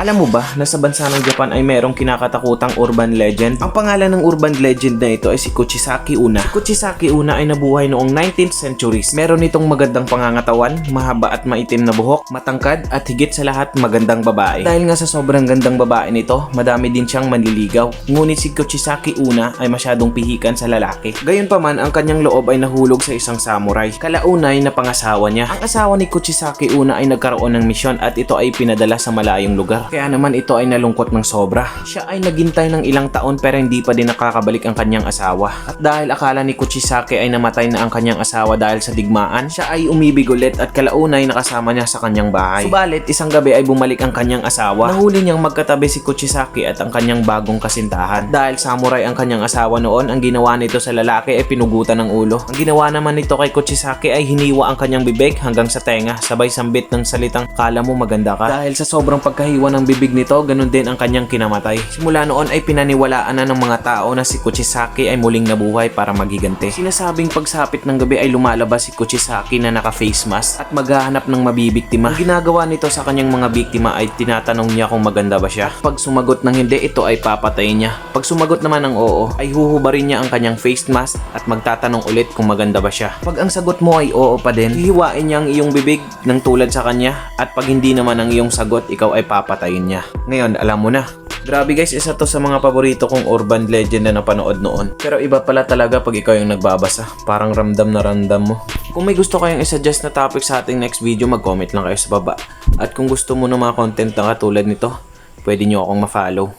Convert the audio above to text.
Alam mo ba na sa bansa ng Japan ay merong kinakatakutang urban legend? Ang pangalan ng urban legend na ito ay si Kuchisake Una. Si Kuchisake Una ay nabuhay noong 19th centuries. Meron itong magandang pangangatawan, mahaba at maitim na buhok, matangkad at higit sa lahat magandang babae. Dahil nga sa sobrang gandang babae nito, madami din siyang manliligaw. Ngunit si Kuchisake Una ay masyadong pihikan sa lalaki. Gayunpaman, ang kanyang loob ay nahulog sa isang samurai. Kalaunay na pangasawa niya. Ang asawa ni Kuchisake Una ay nagkaroon ng misyon at ito ay pinadala sa malayong lugar. Kaya naman ito ay nalungkot ng sobra. Siya ay naghintay ng ilang taon pero hindi pa din nakakabalik ang kanyang asawa. At dahil akala ni Kuchisake ay namatay na ang kanyang asawa dahil sa digmaan, siya ay umibig ulit at kalaunay nakasama niya sa kanyang bahay. Subalit, isang gabi ay bumalik ang kanyang asawa. Nahuli niyang magkatabi si Kuchisake at ang kanyang bagong kasintahan. Dahil samurai ang kanyang asawa noon, ang ginawa nito sa lalaki ay pinugutan ng ulo. Ang ginawa naman nito kay Kuchisake ay hiniwa ang kanyang bibig hanggang sa tenga, sabay sambit ng salitang "Kala mo maganda ka." Dahil sa sobrang pagkahiwa ng bibig nito, ganun din ang kanyang kinamatay. Simula noon ay pinaniwalaan na ng mga tao na si Kuchisake ay muling nabuhay para maghiganti. Sinasabing pagsapit ng gabi ay lumalabas si Kuchisake na naka-face mask at maghahanap ng mabibiktima. Ang ginagawa nito sa kanyang mga biktima ay tinatanong niya kung maganda ba siya. Pag sumagot ng hindi, ito ay papatayin niya. Pag sumagot naman ng oo, ay huhubarin niya ang kanyang face mask at magtatanong ulit kung maganda ba siya. Pag ang sagot mo ay oo pa din, hihiwain niya ang iyong bibig ng tulad sa kanya at pag hindi naman ang iyong sagot, ikaw ay papatayin niya. Ngayon, alam mo na. Grabe guys, isa to sa mga paborito kong urban legend na napanood noon. Pero iba pala talaga pag ikaw yung nagbabasa. Parang ramdam na ramdam mo. Kung may gusto kayong isuggest na topic sa ating next video, mag-comment lang kayo sa baba. At kung gusto mo ng mga content na katulad nito, pwede nyo akong ma-follow.